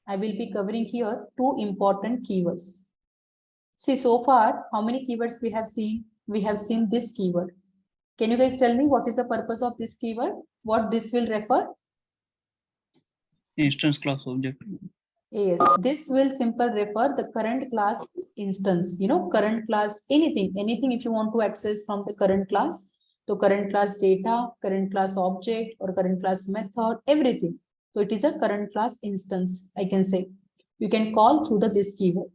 I will be covering here two important keywords. See, so far, how many keywords we have seen? We have seen this keyword. Can you guys tell me what is the purpose of this keyword? What this will refer? Instance class object. Yes, this will simply refer the current class instance, current class, anything if you want to access from the current class, so current class data, current class object or current class method, everything. So it is a current class instance, I can say. You can call through this keyword.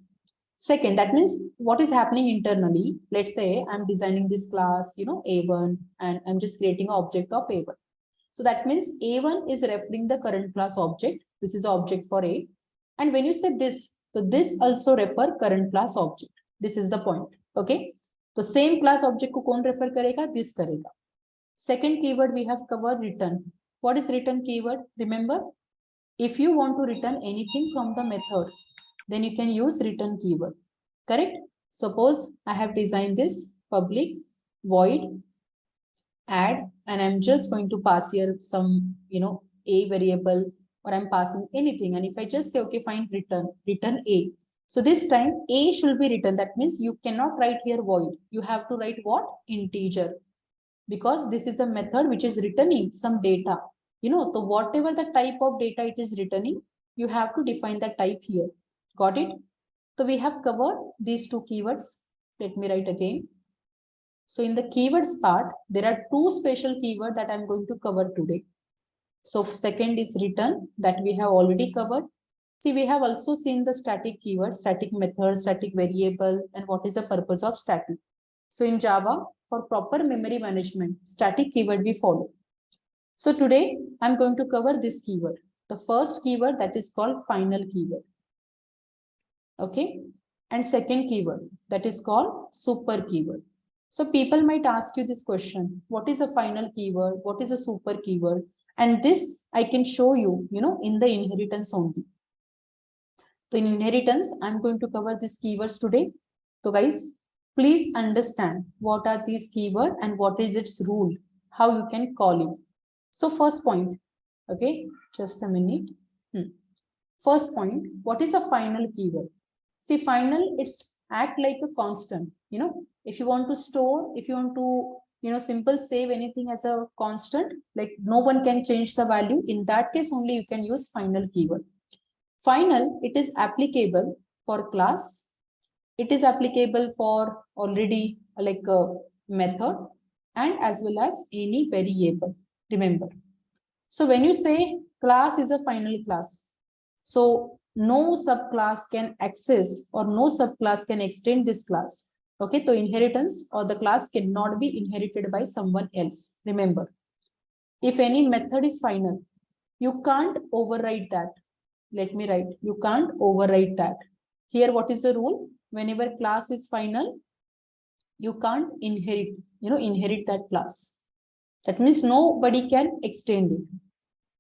Second, that means what is happening internally. Let's say I'm designing this class, A1, and I'm just creating an object of A1. So that means A1 is referring the current class object. This is the object for A. And when you say this, so this also refer current class object. This is the point. Okay. So same class object को कौन refer करेगा? This करेगा. Second keyword we have covered return. What is return keyword? Remember, if you want to return anything from the method, then you can use return keyword. Correct? Suppose I have designed this public void add, and I'm just going to pass here some, a variable, or I'm passing anything. And if I just say, okay, find return A. So this time A should be written. That means you cannot write here void. You have to write what? Integer. Because this is a method which is returning some data. So whatever the type of data it is returning, you have to define the type here. Got it? So we have covered these two keywords. Let me write again. So in the keywords part, there are two special keywords that I'm going to cover today. So second is return, that we have already covered. See, we have also seen the static keyword, static method, static variable, and what is the purpose of static. So in Java, for proper memory management, static keyword we follow. So today I'm going to cover this keyword. The first keyword, that is called final keyword. Okay. And second keyword, that is called super keyword. So people might ask you this question, what is a final keyword? What is a super keyword? And this I can show you, in the inheritance only. So in inheritance, I'm going to cover these keywords today. So guys, please understand what are these keywords and what is its rule, how you can call it. So first point, okay, just a minute. First point, what is a final keyword? See, final, it's act like a constant, if you want to store, if you want to, simple save anything as a constant, like no one can change the value. In that case only you can use final keyword. Final, it is applicable for class. It is applicable for already like a method and as well as any variable. Remember. So when you say class is a final class, so no subclass can access or no subclass can extend this class. Okay, so inheritance or the class cannot be inherited by someone else. Remember, if any method is final, you can't override that. Let me write, you can't override that. Here, what is the rule? Whenever class is final, you can't inherit that class. That means nobody can extend it.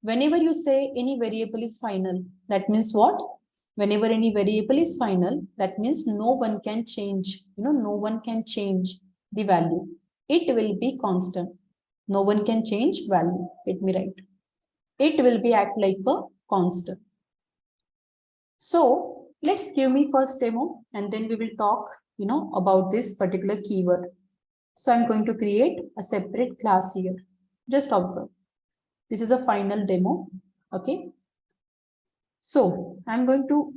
Whenever you say any variable is final, that means what? Whenever any variable is final, that means no one can change, no one can change the value. It will be constant. No one can change value. Let me write. It will be act like a constant. So let's give me first demo and then we will talk, about this particular keyword. So I'm going to create a separate class here. Just observe. This is a final demo. Okay. So I'm going to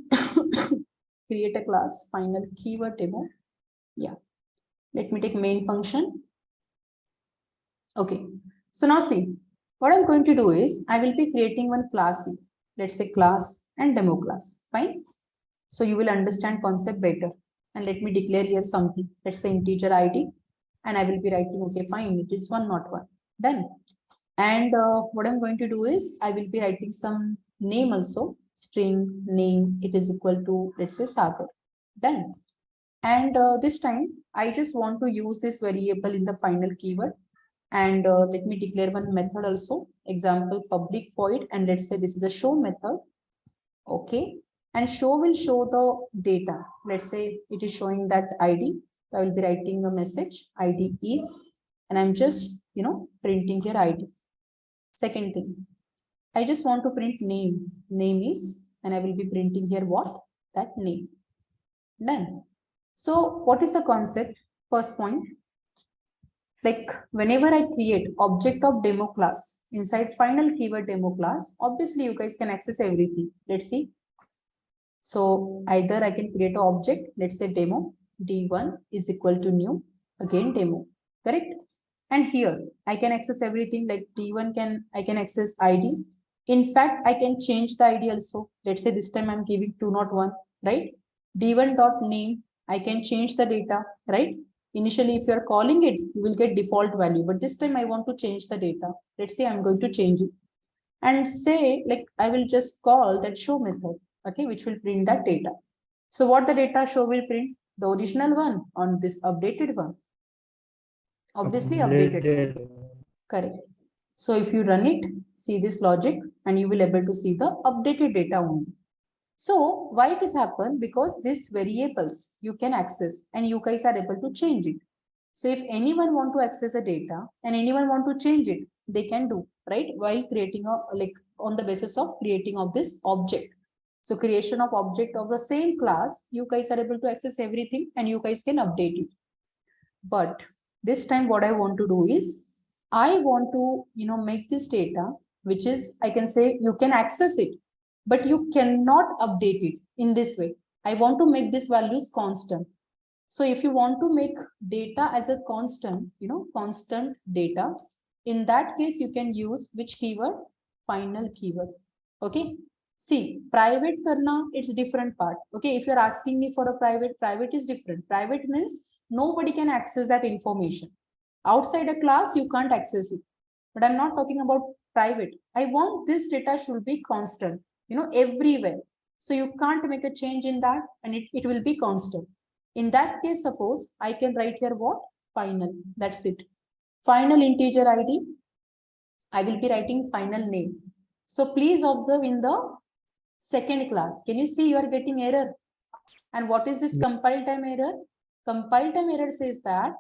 create a class final keyword demo. Yeah. Let me take main function. Okay. So now see, what I'm going to do is I will be creating one class here. Let's say class and demo class. Fine. So you will understand concept better. And let me declare here something. Let's say integer ID. And I will be writing, okay, fine. It is 1, not 1. Done. And what I'm going to do is I will be writing some name also. String name, it is equal to, let's say, Sagar. Done. And this time I just want to use this variable in the final keyword. And let me declare one method also. Example public void. And let's say this is a show method. Okay. And show will show the data. Let's say it is showing that ID. So I will be writing a message. ID is, and I'm just, printing here ID. Second thing, I just want to print name. Name is and I will be printing here what? That name. Done. So what is the concept? First point, like whenever I create object of demo class inside final keyword demo class, obviously you guys can access everything. Let's see. So either I can create an object, let's say demo, d1 is equal to new, again demo, correct? And here I can access everything, like d1 I can access id. In fact, I can change the id also. Let's say this time I'm giving 201, right? d1 dot name, I can change the data, right? Initially, if you're calling it, you will get default value, but this time I want to change the data. Let's say I'm going to change it and say, like, I will just call that show method, okay, which will print that data. So what the data show will print? The original one on this updated one. Obviously updated. Correct. So if you run it, see this logic, and you will able to see the updated data only. So why it is happen? Because these variables you can access and you guys are able to change it. So if anyone want to access a data and anyone want to change it, they can do, right? While creating a, like on the basis of creating of this object. So creation of object of the same class, you guys are able to access everything and you guys can update it. But this time what I want to do is, I want to, make this data, which is, I can say you can access it, but you cannot update it in this way. I want to make this values constant. So if you want to make data as a constant, constant data, in that case, you can use which keyword? Final keyword. Okay. See, private karna, it's different part. Okay. If you're asking me for a private is different. Private means nobody can access that information. Outside a class, you can't access it. But I'm not talking about private. I want this data should be constant, everywhere. So you can't make a change in that and it will be constant. In that case, suppose I can write here what? Final. That's it. Final integer ID. I will be writing final name. So please observe in the second class. Can you see you are getting error? And what is this compile time error? Compile time error says that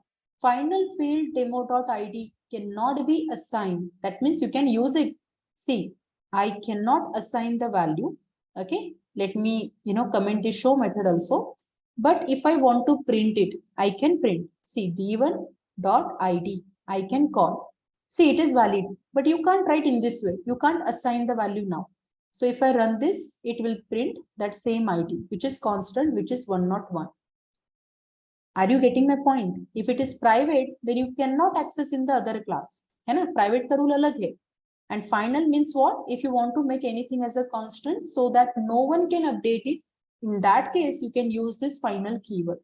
final field demo.id cannot be assigned. That means you can use it. See, I cannot assign the value. Okay. Let me, comment the show method also. But if I want to print it, I can print. See, d1.id, I can call. See, it is valid, but you can't write in this way. You can't assign the value now. So if I run this, it will print that same ID, which is constant, which is 101. Are you getting my point? If it is private, then you cannot access in the other class. Private ka rule alag hai. And final means what? If you want to make anything as a constant so that no one can update it, in that case, you can use this final keyword.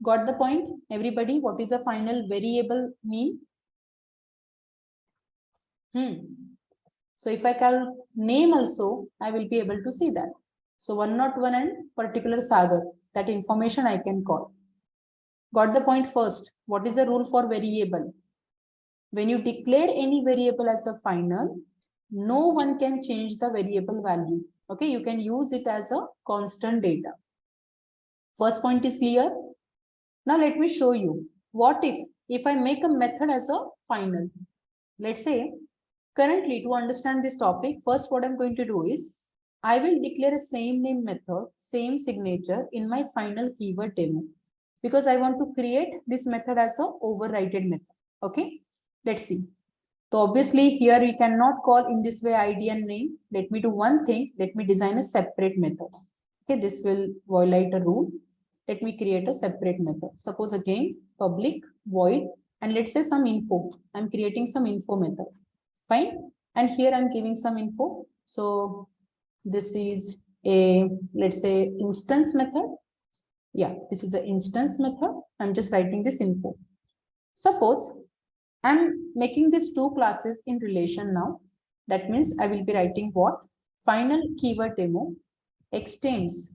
Got the point? Everybody, what is a final variable mean? So if I call name also, I will be able to see that. So 101 and particular Sagar, that information I can call. Got the point first? What is the rule for variable? When you declare any variable as a final, no one can change the variable value. Okay, you can use it as a constant data. First point is clear. Now let me show you. What if I make a method as a final? Let's say currently, to understand this topic, first what I'm going to do is I will declare a same name method, same signature in my final keyword demo, because I want to create this method as a overridden method. Okay, let's see. So obviously here we cannot call in this way ID and name. Let me do one thing. Let me design a separate method. Okay, this will violate a rule. Let me create a separate method. Suppose again public void and let's say some info. I'm creating some info method. Fine. And here I'm giving some info. So this is a, let's say, instance method. Yeah, this is the instance method. I'm just writing this info. Suppose I'm making these two classes in relation now. That means I will be writing what? Final keyword demo extends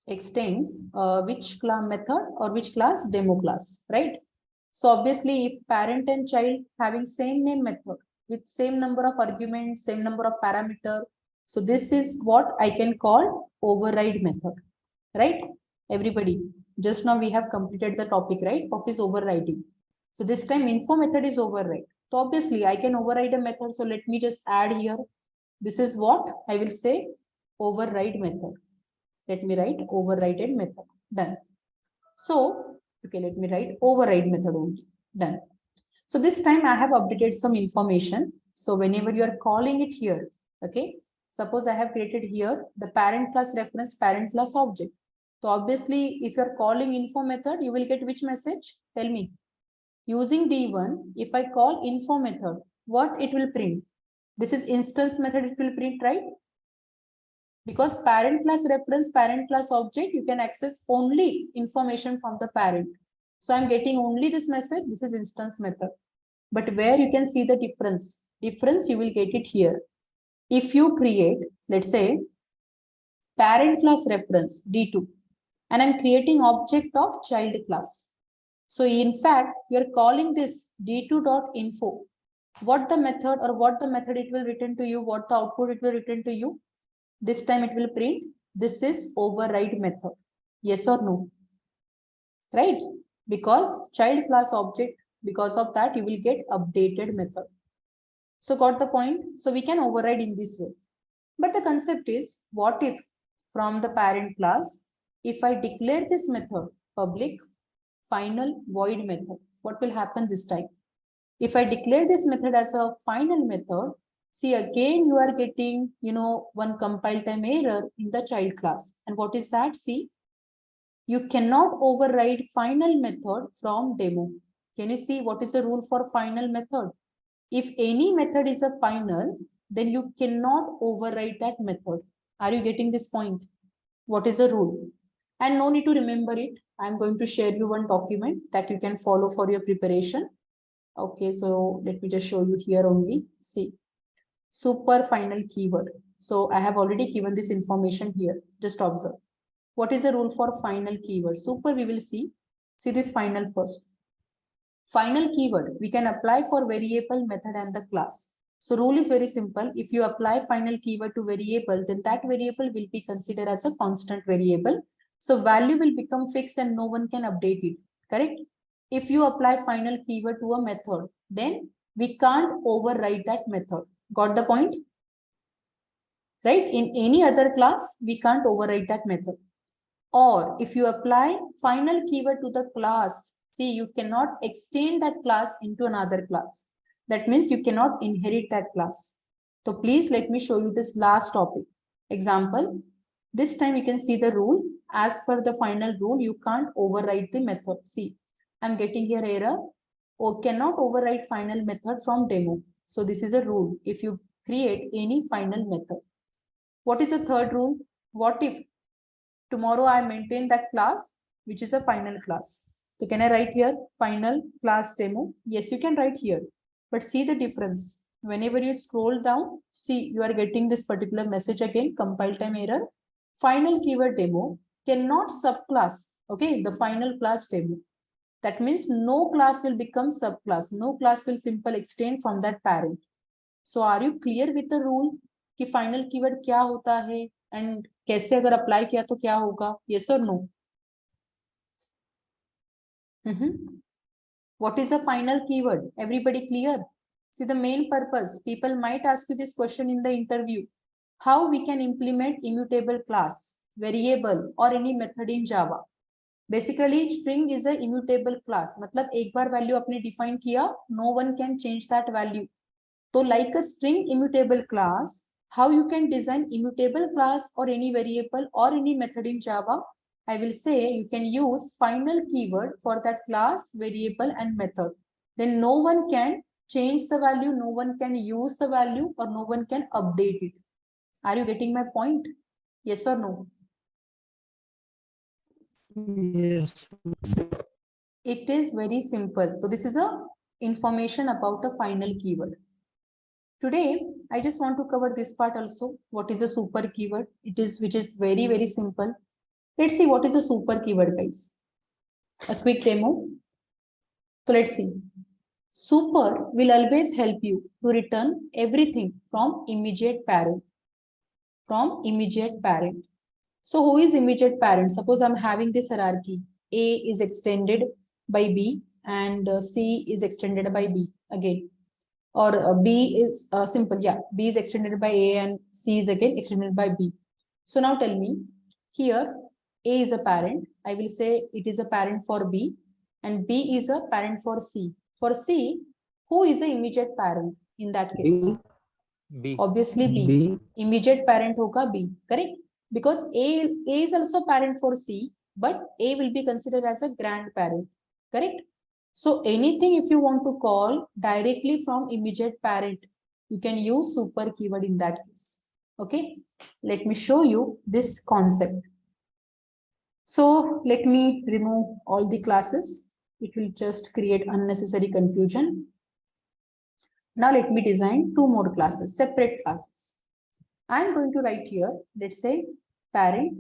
which class method or which class? Demo class, right? So obviously if parent and child having same name method with same number of arguments, same number of parameter. So this is what I can call override method, right? Everybody, just now we have completed the topic, right? What is overriding? So this time info method is override. So obviously I can override a method. So let me just add here This is what I will say override method. Let me write overrided method. Done. So, okay, let me write override method only. Done. So this time I have updated some information. So whenever you are calling it here, okay, suppose I have created here the parent class reference parent class object. So obviously, if you are calling info method, you will get which message? Tell me. Using D1, if I call info method, what it will print? This is instance method, it will print, right? Because parent class reference parent class object, you can access only information from the parent. So I'm getting only this message. This is instance method. But where you can see the difference you will get it here. If you create, let's say, parent class reference D2, and I'm creating object of child class. So in fact, you're calling this D2.info. What the method it will return to you, what the output it will return to you. This time it will print, this is override method. Yes or no? Right? Because child class object, because of that, you will get updated method. So got the point? So we can override in this way. But the concept is, what if from the parent class, if I declare this method public final void method, what will happen this time? If I declare this method as a final method, see again you are getting, one compile time error in the child class. And what is that? See, you cannot override final method from demo. Can you see what is the rule for final method? If any method is a final, then you cannot override that method. Are you getting this point? What is the rule? And no need to remember it. I'm going to share you one document that you can follow for your preparation. Okay, so let me just show you here only. See, super final keyword. So I have already given this information here. Just observe. What is the rule for final keyword? Super, we will see. See this final first. Final keyword, we can apply for variable, method, and the class. So rule is very simple. If you apply final keyword to variable, then that variable will be considered as a constant variable. So value will become fixed and no one can update it. Correct? If you apply final keyword to a method, then we can't override that method. Got the point? Right? In any other class, we can't override that method. Or if you apply final keyword to the class, see, you cannot extend that class into another class. That means you cannot inherit that class. So please let me show you this last topic. Example, this time you can see the rule. As per the final rule, you can't override the method. See, I'm getting here error. Or cannot override final method from demo. So this is a rule. If you create any final method. What is the third rule? What if tomorrow I maintain that class, which is a final class? So can I write here final class demo? Yes, you can write here. But see the difference. Whenever you scroll down, see, you are getting this particular message again, compile time error. Final keyword demo cannot subclass, okay, the final class demo. That means no class will become subclass. No class will simply extend from that parent. So are you clear with the rule कि final keyword क्या होता है and कैसे अगर apply किया तो क्या होगा? Yes or no? What is the final keyword? Everybody clear? See the main purpose. People might ask you this question in the interview. How we can implement immutable class, variable or any method in Java? Basically, string is a immutable class. मतलब एक बार value आपने define किया, no one can change that value. So like a string immutable class, how you can design immutable class or any variable or any method in Java? I will say you can use final keyword for that class, variable and method. Then no one can change the value, no one can use the value or no one can update it. Are you getting my point? Yes or no? Yes. It is very simple. So this is a information about a final keyword. Today, I just want to cover this part also. What is a super keyword? Which is very, very simple. Let's see what is a super keyword, guys. A quick demo. So let's see. Super will always help you to return everything from immediate parent. So who is immediate parent? Suppose I'm having this hierarchy. A is extended by B and C is extended by B again. or B is simple. Yeah, B is extended by A and C is again extended by B. So now tell me, here A is a parent. I will say it is a parent for B and B is a parent for C. For C, who is the immediate parent in that case? B. Obviously B. Immediate parent hoga B, correct? Because A is also parent for C, but A will be considered as a grandparent, correct? So anything if you want to call directly from immediate parent, you can use super keyword in that case. Okay, let me show you this concept. So let me remove all the classes. It will just create unnecessary confusion. Now let me design two more classes, separate classes. I'm going to write here, let's say parent.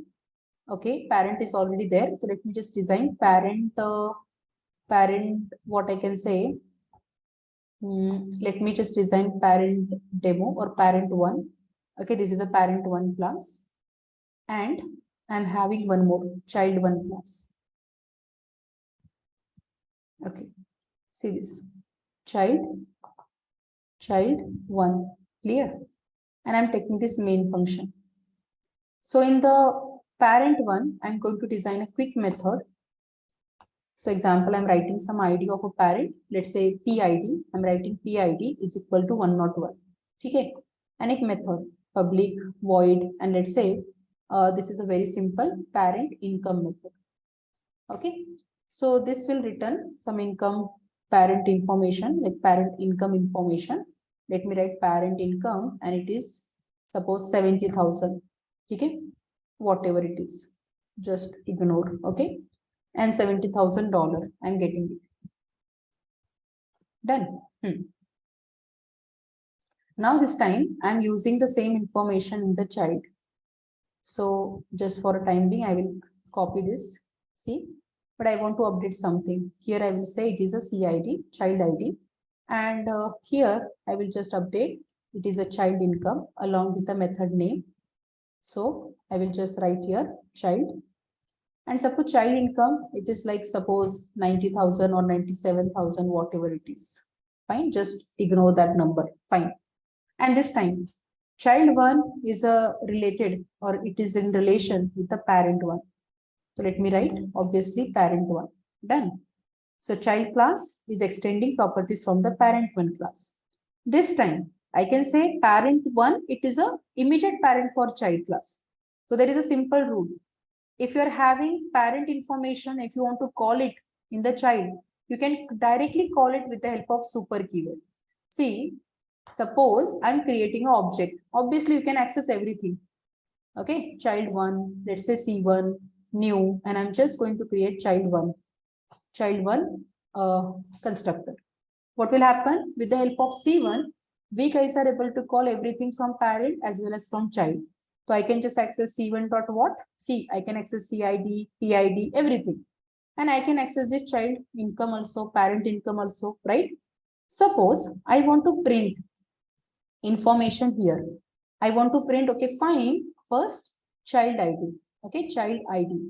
Okay, parent is already there. So let me just design parent, what I can say. Let me just design parent demo or parent one. Okay, this is a parent one class. And I'm having one more child one class. Okay, see this child one, clear? And I'm taking this main function. So in the parent one, I'm going to design a quick method. So example, I'm writing some ID of a parent. Let's say PID. I'm writing PID is equal to 101. Okay. And a method public void, and let's say this is a very simple parent income method. Okay. So this will return some income parent information, like parent income information. Let me write parent income, and it is suppose 70,000. Okay. Whatever it is, just ignore. Okay. And $70,000. I'm getting it. Done. Now this time I'm using the same information in the child. So just for a time being, I will copy this. See, but I want to update something. Here I will say it is a CID, child ID. And here I will just update it is a child income along with the method name. So I will just write here child. And suppose child income, it is like suppose 90,000 or 97,000, whatever it is. Fine, just ignore that number. Fine. And this time, child one is a related or it is in relation with the parent one. So let me write obviously parent one. Done. So child class is extending properties from the parent one class. This time, I can say parent one, it is a immediate parent for child class. So there is a simple rule. If you are having parent information, if you want to call it in the child, you can directly call it with the help of super keyword. See, suppose I'm creating an object. Obviously, you can access everything. Okay, child one, let's say C1, new, and I'm just going to create child one constructor. What will happen with the help of C1? We guys are able to call everything from parent as well as from child. So I can just access C1 dot what? See, I can access CID, PID, everything. And I can access this child income also, parent income also, right? Suppose I want to print information here. I want to print, okay, fine, first child ID, okay, child ID.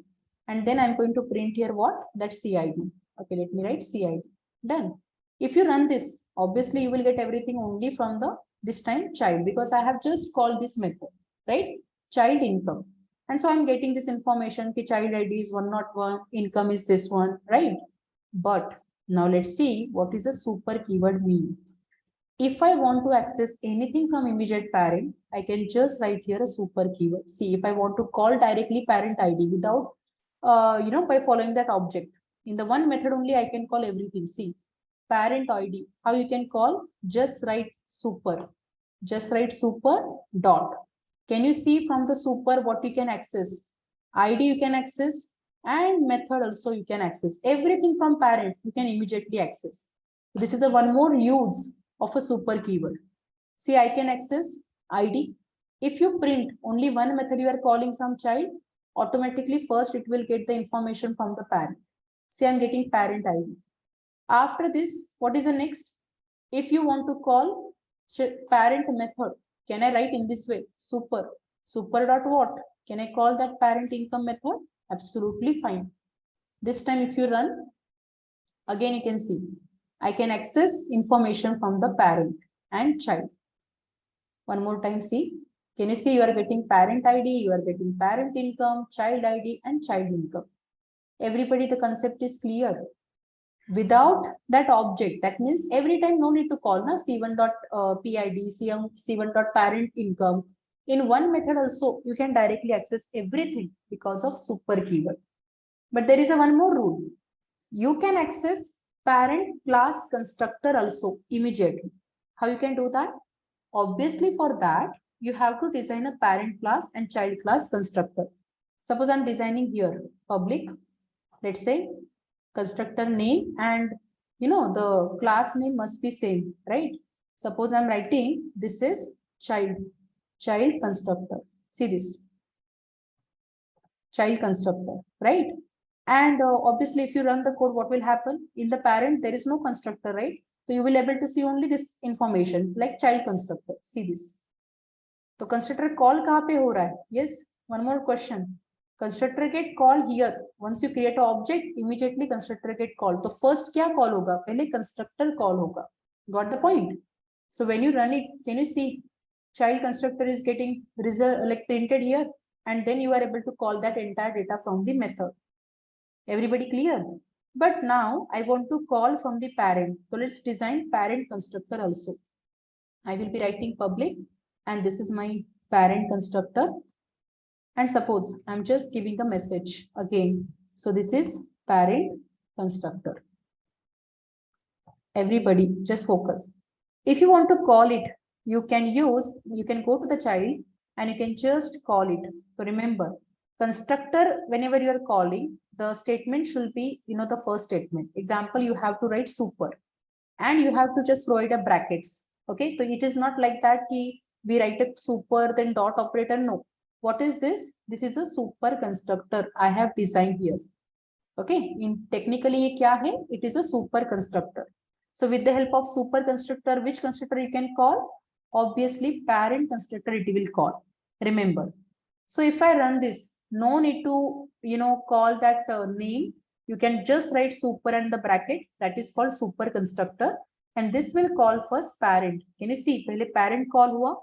And then I'm going to print here what? That CID. Okay, let me write CID. Done. If you run this, obviously you will get everything only from the this time child because I have just called this method, right? Child income. And so I'm getting this information, okay, child ID is 101, income is this one, right? But now let's see what is a super keyword mean. If I want to access anything from immediate parent, I can just write here a super keyword. See, if I want to call directly parent ID without, by following that object. In the one method only, I can call everything. See, parent ID. How you can call? Just write super. Just write super dot. Can you see from the super what you can access? ID you can access and method also you can access. Everything from parent you can immediately access. This is a one more use of a super keyword. See, I can access ID. If you print only one method you are calling from child, automatically first it will get the information from the parent. See, I'm getting parent ID. After this, what is the next? If you want to call parent method, can I write in this way? Super. Super dot what? Can I call that parent income method? Absolutely fine. This time if you run, again you can see, I can access information from the parent. and child. One more time, see. Can you see you are getting parent ID, you are getting parent income, child ID and child income. Everybody, the concept is clear. Without that object, that means every time no need to call na c1.pid, c1.parent income. In one method also, you can directly access everything because of super keyword. But there is a one more rule. You can access parent class constructor also immediately. How you can do that? Obviously, for that, you have to design a parent class and child class constructor. Suppose I'm designing here public, let's say constructor name, and the class name must be same, right? Suppose I'm writing this is child constructor. See this child constructor, right? And obviously, if you run the code, what will happen? In the parent, there is no constructor, right? So you will be able to see only this information like child constructor. See this. So constructor call kahan pe ho raha hai? Yes. One more question. Constructor get call here. Once you create an object, immediately constructor get called. So first kya call hoga? Pehle constructor call hoga. Got the point? So when you run it, can you see child constructor is getting result like printed here, and then you are able to call that entire data from the method. Everybody clear? But now I want to call from the parent. So let's design parent constructor also. I will be writing public, and this is my parent constructor. And suppose I'm just giving a message again. So this is parent constructor. Everybody just focus. If you want to call it, you can go to the child and you can just call it. So remember, constructor, whenever you are calling, the statement should be, the first statement. Example, you have to write super and you have to just provide a brackets. Okay, so it is not like that we write a super then dot operator. No. What is this? This is a super constructor I have designed here. Okay, in technically ye kya hai? It is a super constructor. So with the help of super constructor, which constructor you can call? Obviously parent constructor it will call. Remember. So if I run this, no need to call that name. You can just write super and the bracket, that is called super constructor, and this will call first parent. Can you see? Pehle parent call hua,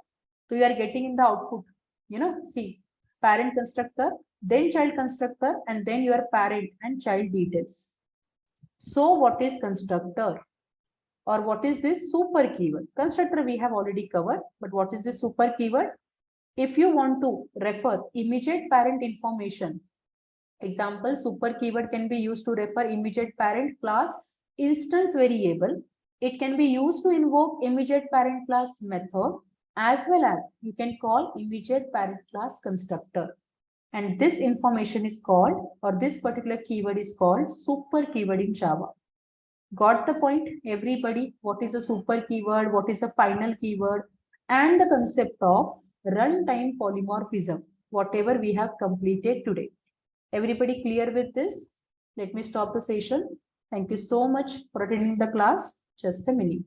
so you are getting in the output. See, parent constructor, then child constructor, and then your parent and child details. So what is constructor? Or what is this super keyword? Constructor we have already covered, but what is this super keyword? If you want to refer immediate parent information, example, super keyword can be used to refer immediate parent class instance variable. It can be used to invoke immediate parent class method, as well as you can call immediate parent class constructor. And this information is called, or this particular keyword is called super keyword in Java. Got the point, everybody? What is a super keyword? What is a final keyword? And the concept of runtime polymorphism, whatever we have completed today. Everybody clear with this? Let me stop the session. Thank you so much for attending the class. Just a minute.